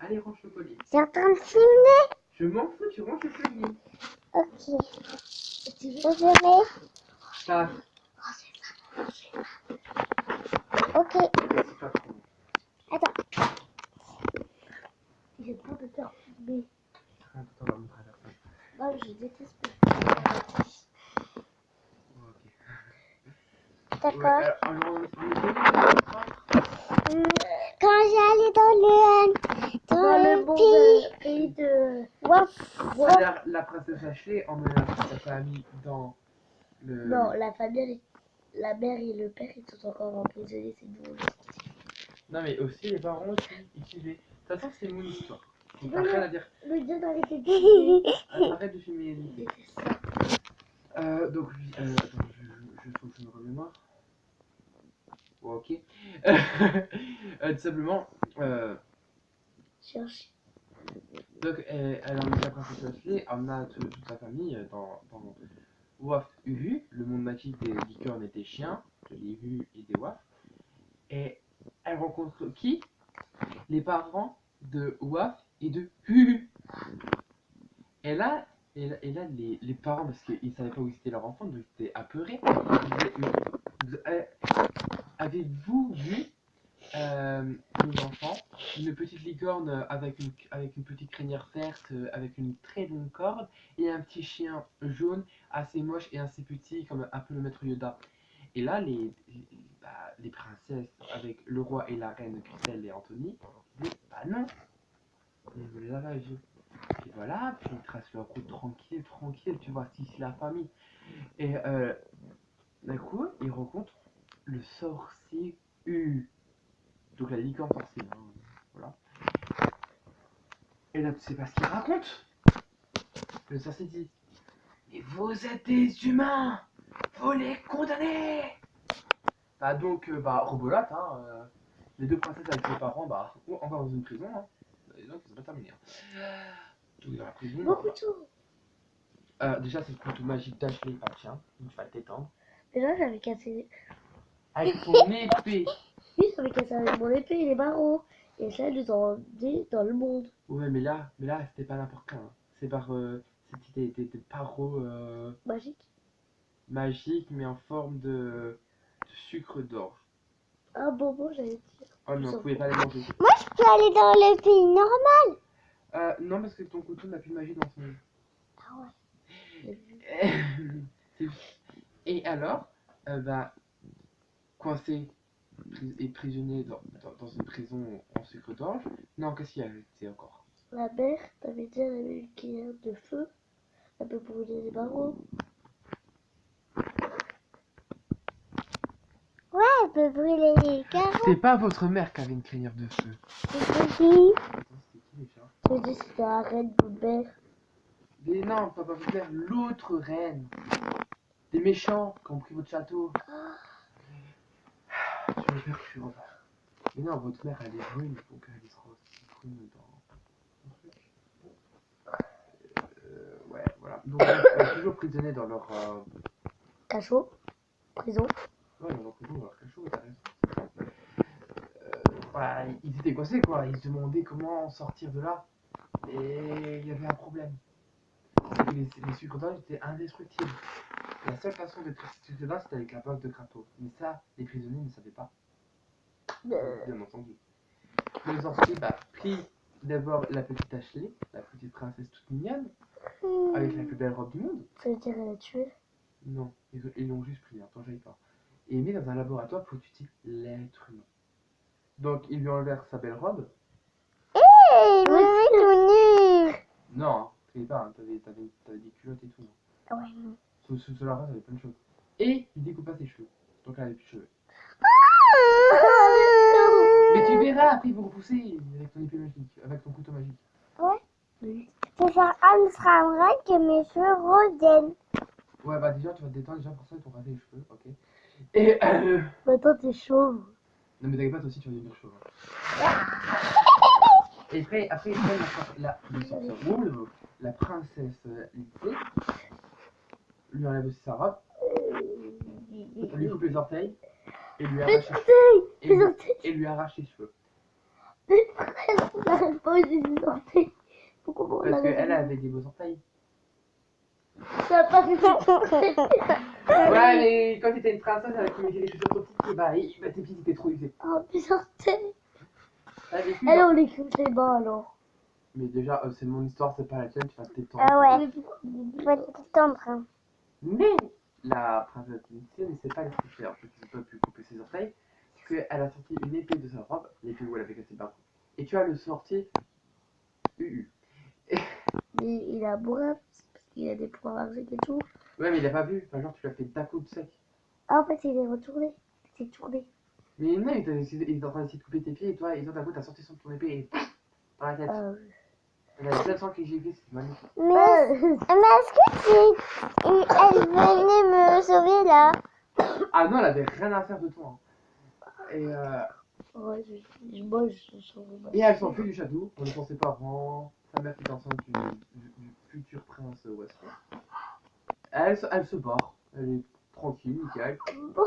Allez, range le collier. C'est en train de filmer. Je m'en fous, tu ranges le collier. Ok. Je mets. Ça. Ok. C'est pas trop. Attends. J'ai peur de te filmer. Attends, on va montrer à la fin. Non, je déteste pas. Ok. D'accord. Ouais, alors, Quand j'allais dans le pays de... Waf. la princesse Ashley emmène sa famille dans le... Non, la famille, la mère et le père, ils sont encore emprisonnés, c'est nous. Non, mais aussi les parents aussi, ils suivaient. Ça, c'est mon histoire. Tu T'as veux rien à dire. me dire d'arrêter de filmer? Arrête de filmer. Donc, attends, faut que je me remémore. Bon, ok. Tout simplement, Cherche. donc, elle emmène la princesse Ashley, emmena toute sa famille dans Waf Uhu, le monde magique des licornes et des chiens, de l'Uhu et des Waf. Et elle rencontre qui? Les parents de Waf et de Uhu. Et là, les parents, parce qu'ils ne savaient pas où c'était leur enfant, donc ils étaient apeurés. Ils disaient, avez-vous vu nos enfants, une petite licorne avec une petite crinière verte, avec une très longue corde, et un petit chien jaune, assez moche et assez petit, comme un peu le maître Yoda. Et là, les princesses, avec le roi et la reine Christelle et Anthony, disaient, bah non, on les a pas vus. Et voilà, puis ils tracent leur route tranquille, tu vois, si c'est la famille. Et d'un coup, ils rencontrent le sorcier U. Donc la licorne sorcière, hein, voilà. Et là, tu sais pas ce qu'il raconte. Le sorcier dit, mais vous êtes des humains, faut les condamner. Bah donc, rebolote, hein. Les deux princesses avec ses parents, encore dans une prison, hein. Et donc, ils ont pas terminé. Hein. Donc dans la prison. Mon couteau. Déjà, c'est le couteau magique d'Ashley, ah tiens, donc tu vas le détendre. Déjà, j'avais cassé. Avec ton épée. Oui, j'avais cassé avec mon épée et les barreaux. Et ça, ils ont emmené dans le monde. Ouais, mais là, c'était pas n'importe quand. Hein. C'est par c'était des barreaux Magique. magiques, mais en forme de sucre d'orge. Un bonbon, j'allais dire. Oh non, vous pouvez pas les manger. Moi, je peux aller dans le pays normal. Non, parce que ton couteau n'a plus de magie dans son jeu. Ah ouais. Et alors, coincé et prisonnier dans une prison en sucre d'orge. Non, qu'est-ce qu'il y a c'est encore? La mère, t'avais dit, elle avait une cuillère de feu. Elle peut brûler les barreaux. Ouais, elle peut brûler les carreaux. C'est pas votre mère qui avait une crinière de feu. C'est qui? Attends, c'était qui déjà? Je dis, c'était la reine de mère. Mais non, pas votre mère, l'autre reine. Des méchants qui ont pris votre château. Je vais faire que je reviens. Mais non, votre mère, elle est brune, donc elle sera aussi brune dans... ouais, voilà. Donc, elle est toujours prisonniers dans leur... Cachot. Prison. Ouais, dans leur prison, dans leur cachot, t'as raison. Voilà, ils étaient coincés, quoi. Ils se demandaient comment sortir de là. Et il y avait un problème. C'est que les sucres d'orge étaient indestructibles. La seule façon d'être sucre d'orge, c'était avec la boîte de crapaud. Mais ça, les prisonniers ne savaient pas. Bien entendu. Le sorcier prit d'abord la petite Ashley, la petite princesse toute mignonne, avec la plus belle robe du monde. Ça veut dire qu'elle a tué. Non, ils l'ont juste pris, hein, t'en jaillis pas. Et mis dans un laboratoire pour étudier l'être humain. Donc ils lui enlevèrent sa belle robe. Hé, vous êtes tout nu. Non, hein, t'avais pas, hein, t'avais des culottes et tout. Non. Ah ouais, non. Sous la robe, t'avais plein de choses. Et il découpa ses cheveux. Donc elle avait plus de cheveux. Mais tu verras, après ils vont repousser avec ton épée magique, avec ton couteau magique. Ouais. Oui. C'est faire Amsterdam que mes cheveux reviennent. Ouais, déjà tu vas te détendre, déjà pour ça ils t'ont rasé les cheveux, ok. Et Maintenant, t'es chauve. non mais t'inquiète pas, toi aussi tu vas devenir chauve. Et après ils prennent la princesse Lycée, lui enlève aussi sa robe, lui coupe les orteils, et lui arrache ses cheveux. Et lui arrache ses cheveux. pas eu des orteils. Pourquoi on Parce l'avait qu'elle vu? avait des beaux orteils. Ça a pas fait Ouais, mais quand t'étais une princesse avec les chaussures trop petites, bah tes pieds étaient trop usés. Oh, mes orteils. T'as vécu, Elle, genre. on les coupe les bas alors. Mais déjà, c'est mon histoire, c'est pas la tienne, tu vas te détendre. Ah ouais, Mais pourquoi faut être tendre. Hein. Mais la princesse Disney ne sait pas laisser faire, parce qu'ils n'ont pas pu couper ses orteils, parce qu'elle a sorti une épée de sa robe, l'épée où elle avait cassé le barreau. Et tu as le sorti UU. Mais il a bourré parce qu'il a des points magiques et tout. Ouais, mais il a pas vu, enfin, genre tu l'as fait d'un coup de sec. Ah, en fait, il est retourné. Il s'est tourné. Mais non, il est en train d'essayer de couper tes pieds, et toi, d'un coup, t'as sorti son ton épée et dans la tête. Elle a plein de sang qui j'ai fait, c'est magnifique. Mais est-ce que elle venait me sauver là? Ah non, elle avait rien à faire de toi. Hein. Et Ouais, moi, je sens Et elle s'enfuit du château, on ne pensait pas avant. Sa mère qui est enceinte du futur prince Wesley. Elle se barre, elle est tranquille, nickel. Bon,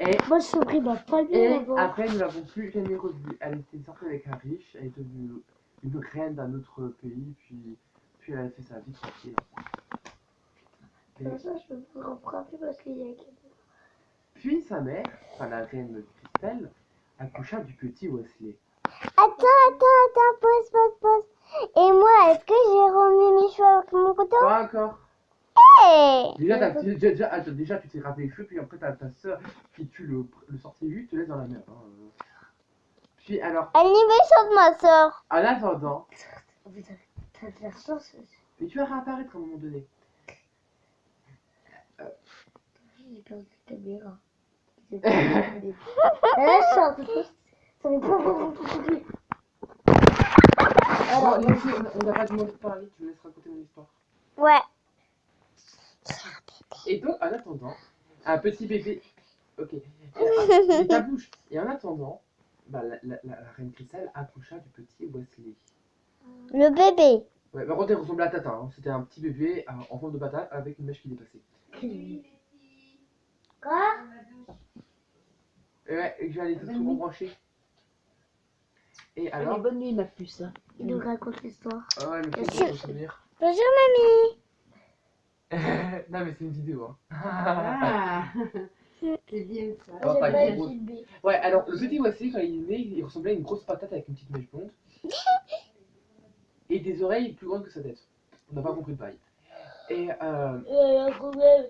Et, moi, je suis pris ma famille et avant. après, nous l'avons plus jamais revue. Elle était sortie avec un riche, elle est devenue une reine d'un autre pays, puis elle a fait sa vie tranquille. Et Comme ça, je peux me reprendre parce qu'il y a quelqu'un. puis sa mère, enfin la reine Christelle, accoucha du petit Wesley. Attends, pause. Et moi, est-ce que j'ai remis mes cheveux avec mon couteau? Pas encore. Hey! Déjà, tu t'es raté les cheveux, puis après, ta soeur qui tue le sorcier lui te laisse dans la mer. Hein. Puis alors, Elle est méchante, ma soeur. en attendant, Oh putain, t'as de la chance. mais tu vas réapparaître à un moment donné. J'ai perdu la caméra. Elle chante. Ça fait pas. Bon, Alors, les filles, on n'a pas de de parler, tu me laisses raconter mon histoire. Ouais. Et donc, en attendant, un petit bébé. Ok. Et ta bouche. Et en attendant, bah, la reine Christelle accoucha du petit Wesley. Le bébé. Ouais, par contre, il ressemblait à Tata. Hein. C'était un petit bébé en forme de patate avec une mèche qui dépassait. quoi? Et ouais, et j'allais tout rebrancher. Et alors. Bonne nuit, ma puce. Hein. Il nous raconte l'histoire. Ah ouais, mais Merci. c'est pour souvenir. Bonjour, mamie. Non, mais c'est une vidéo. Hein. Ah, c'est bien ça. Oh, J'ai pas pas une grosse. filmé. Ouais, alors le petit Wesley, quand il est né, il ressemblait à une grosse patate avec une petite mèche blonde. Et des oreilles plus grandes que sa tête. On n'a pas compris le bail. Et Un problème.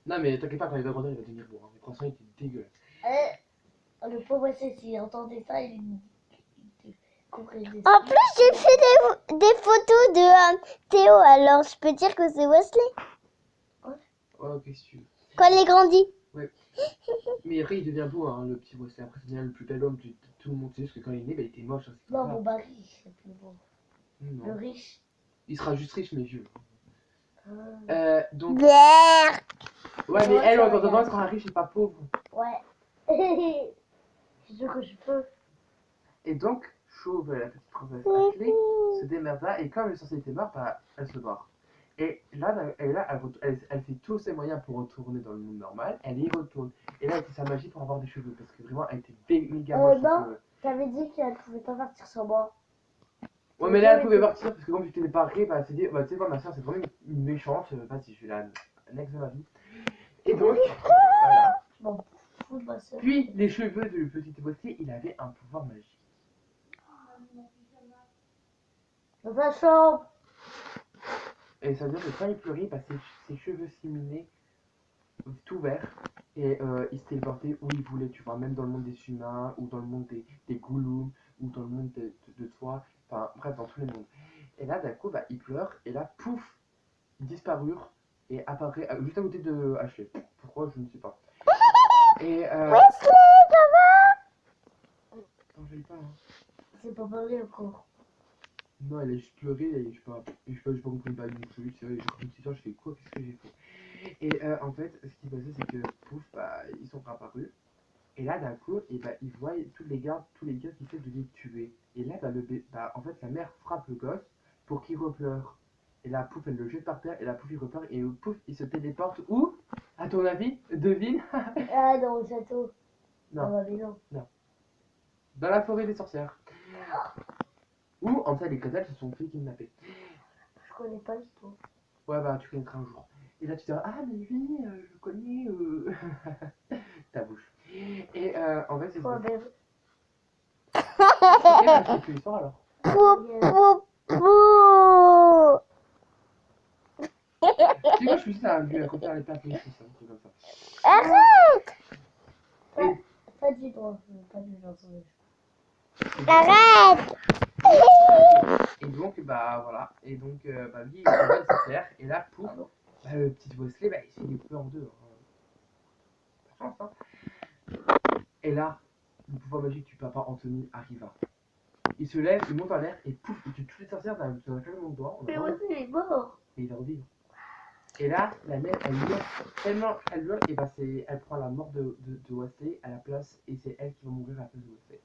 non, mais t'inquiète pas, quand il va grandir, il va devenir beau. Hein. Le croissant, il était dégueulasse. Le pauvre, c'est s'il entendait ça, il comprenait. En plus, j'ai fait des photos de Théo, alors je peux dire que c'est Wesley Oh, qu'est-ce que tu veux. quand il est grandi. Mais après, il devient beau, hein, le petit Wesley. Après, il devient le plus bel homme de tout le monde. C'est juste que quand il est né, bah, il était moche. Hein, c'est Non, comme mon ça. mari, c'est plus bon. Non. Le riche. Il sera juste riche, mais vieux. Ah. Donc, Bière. ouais, mais Ouais, elle, ça en va, attendant, elle sera riche et pas pauvre. Ouais. Je suis sûre que je peux. Et donc, Chauve, la petite princesse Ashley, se démerda et comme le sorcier était mort, bah, elle se barre. Et là, elle fait tous ses moyens pour retourner dans le monde normal, elle y retourne. Et là, elle fait sa magie pour avoir des cheveux, parce que vraiment, elle était méga moche. non. cheveux. T'avais dit qu'elle pouvait pas partir sans moi. Ouais, mais là, elle pouvait partir, parce que comme j'étais débarqué, bah, elle s'est dit, bah, tu sais quoi, ma soeur, c'est vraiment une méchante, vas-y, je suis la next de ma vie. Et donc, voilà. Bon, fou de ma soeur. Puis, les cheveux du petit Wesley, il avait un pouvoir magique. Dans ta chambre. Et ça veut dire que quand il pleurait, bah, ses cheveux s'illuminaient tout vert et il se téléportait où il voulait, tu vois, même dans le monde des humains ou dans le monde des Gollum ou dans le monde de toi, enfin bref, dans tous les mondes. Et là, d'un coup, bah, il pleure et là, pouf, ils disparurent et apparaît juste à côté de Ashley. Pourquoi, je ne sais pas. Et Wesley, ça va? non, je pas, hein. C'est pas parlé encore. Non, elle a juste pleuré et je sais pas compris le bail non plus. C'est vrai, j'ai compris une histoire, je fais quoi, qu'est-ce que j'ai fait? Et en fait, ce qui passait, c'est que pouf, bah, ils sont réapparus. Et là, d'un coup, et bah, ils voient tous les gars qui essaient de les tuer. Et là, bah, en fait, la mère frappe le gosse pour qu'il repleure. Et là, pouf, elle le jette par terre, et là, pouf, il repleure, et pouf, il se téléporte où? À ton avis? Devine? Ah, dans le château. Non. Dans la maison. Dans la forêt des sorcières. où Hansel et Gretel se sont fait kidnapper. Je connais pas l'histoire. Ouais, bah tu connaîtras un jour. Et là tu te dis, ah mais oui, je connais ta bouche. Et en fait, c'est Ouais, ça. ben, Ok, bah, c'est une l'histoire alors. Pou, pou, pou. Tu sais quoi, je suis juste à lui refaire les plats, je suis ça, un truc comme ça. Arrête. pas du droit. Pas du genre. Arrête. Et donc, bah voilà. Et donc, bah lui, il va le faire. Et là, pouf, bah, le petit Wesley, bah, il se fait découper en deux. Pas chance, hein. Et là, le pouvoir magique du papa Anthony arriva. Il se lève, il monte en l'air et pouf, il tue toutes les sorcières dans un claquement de doigts. Mais aussi, il est mort. Et il va revivre. Et là, la mère, elle hurle tellement, elle hurle, et bah elle prend la mort de Wesley à la place, et c'est elle qui va mourir à la place de Wesley.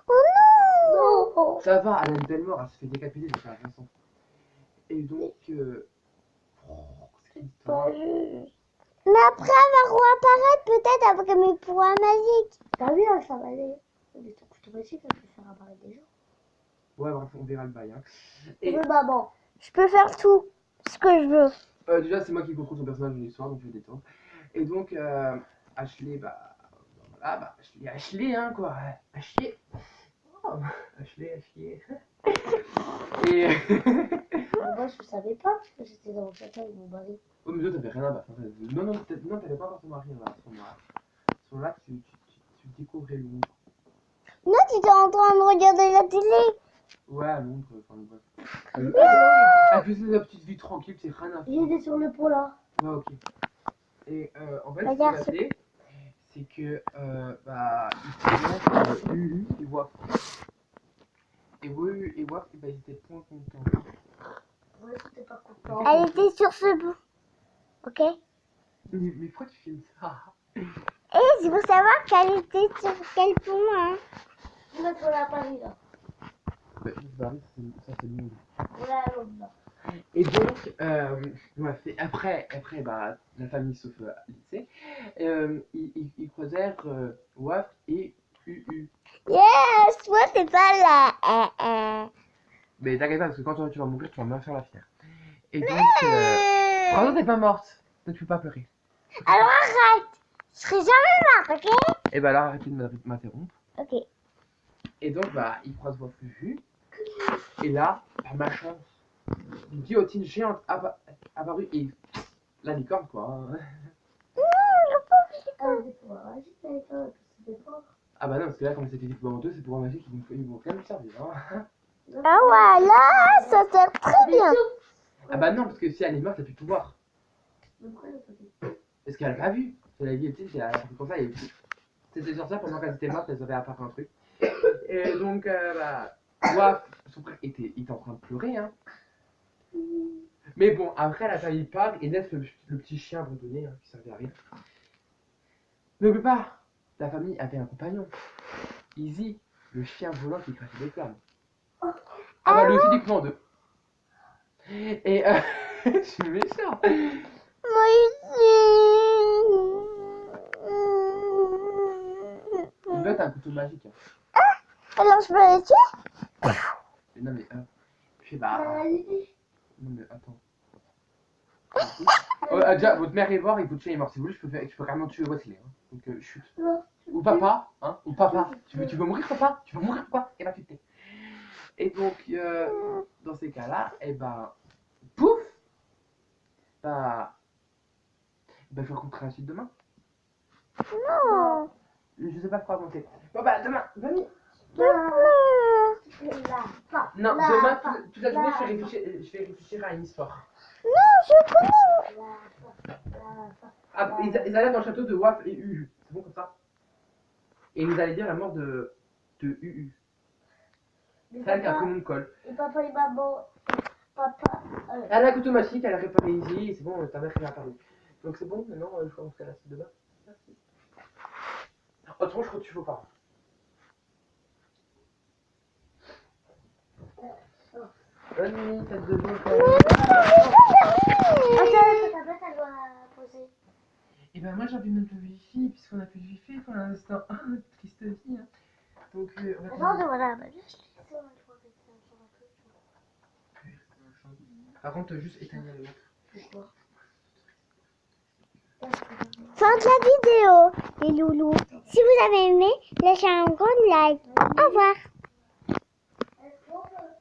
Oh non. Non. Ça va, elle a une belle mort, elle se fait décapiter de la façon. Et donc, c'est l'histoire. Pas juste. Mais après, elle va réapparaître peut-être avec mes pouvoirs magiques. T'as vu, elle s'en va aller. Mais ton couteau magique, elle peut faire apparaître des gens. Ouais, bref, on verra le bail. Hein. Et Et maman. Je peux faire tout ce que je veux. déjà, c'est moi qui contrôle son personnage de l'histoire, donc je vais détendre. Et donc, Ashley, bah, voilà, bah, Ashley, hein, quoi. Ashley. Oh, Ashley. Et. Mais moi, je savais pas que j'étais dans le château avec mon mari. Oh, mais toi, t'avais rien à battre. Non, t'avais pas encore ton mari là, à ce moment-là. À ce moment-là, tu découvrais Londres. Non, tu étais en train de regarder la télé. Ouais, à Londres, enfin, bref. Elle faisait sa petite vie tranquille, c'est rien à faire. J'étais sur le pont là. Ouais, ok. Et en fait, ce qui Regarde, s'est passé, c'est que, bah, ils se Ulu et Waf. Et Ulu et Waf, bah, ils étaient point contents. Ouais, c'était pas content. Elle était sur ce bout. Ok. Mais pourquoi tu filmes ça? Et c'est pour savoir qu'elle était sur quel pont, hein. Là, on a Paris là. Bah, ça c'est le monde. On est à Londres là. Et donc, ouais, après, bah, la famille sauf lycée, ils croisèrent Waf et UU. Yes, moi c'est pas là. Mais t'inquiète pas, parce que quand tu vas mourir, tu vas me faire la fière. Et donc, Brando, t'es pas morte, donc tu peux pas pleurer. Alors arrête. Je serai jamais morte, ok? Et bah alors, arrêtez de m'interrompre. Ok. Et donc, bah, ils croisent Waf et UU. Et là, par ma chance, une guillotine géante apparue et la licorne, quoi. Elle était pour agir avec toi, c'était fort. Ah bah non, parce que là, comme c'était des pouvoirs honteux, c'est pouvoirs magiques, ils vont quand même servir. Hein. Ah voilà, ça sert très bien. Ah bah non, parce que si elle est morte, elle a plus de pouvoir. Mais pourquoi elle a pas dit? Parce qu'elle a pas vu. C'est la guillotine, c'est un truc comme ça. C'était sorcière pendant qu'elle était morte, elles avaient apparu un truc. Et donc, bah, Waf, son frère était en train de pleurer. Hein. Mais bon, après, la famille part et laisse le petit chien abandonné, hein, qui servait à rien. N'oublie pas, la famille avait un compagnon. Easy, le chien volant qui crachait des flammes. Ah bah, lui aussi découpé en deux. Et je suis méchant. Moi Il doit être un couteau magique. Hein. alors je peux les tuer? Non mais, je sais pas. Ah, Non mais attends. Déjà, votre mère est morte et votre chien est mort. Si vous voulez, je peux carrément tuer Wesley. Hein. Donc chut. Ou papa, hein. Ou papa. Tu veux mourir, papa? Tu veux mourir, quoi? Et bah tu te tais. Et donc, dans ces cas-là, et ben, pouf. Bah, je raconterai la suite demain. Non. Je sais pas quoi raconter. Bon bah demain, venez. Non, demain, toute la journée, je vais réfléchir à une histoire. Je connais. Ah, ils allaient dans le château de Waf et UU. C'est bon comme ça? Et ils allaient dire la mort de UU. C'est elle qui a pris mon col. Et papa et maman. Papa. Elle a un couteau magique, elle a réparé Easy, et c'est bon, ta mère est réapparue. Donc c'est bon, maintenant, je commence à la suite demain. Merci. Autrement, je crois que tu veux pas. Bonne nuit, faites de bon Attends, ta tablette, elle doit poser. Et ben moi j'ai envie de mettre le wifi, puisqu'on a plus de wifi pour l'instant. Triste vie. Hein. Donc on va Attends, voilà, bah, je l'ai. Par contre, juste éteindre le lampe. Pourquoi? Fin de la vidéo, les loulous. Si vous avez aimé, lâchez un grand like. Au revoir.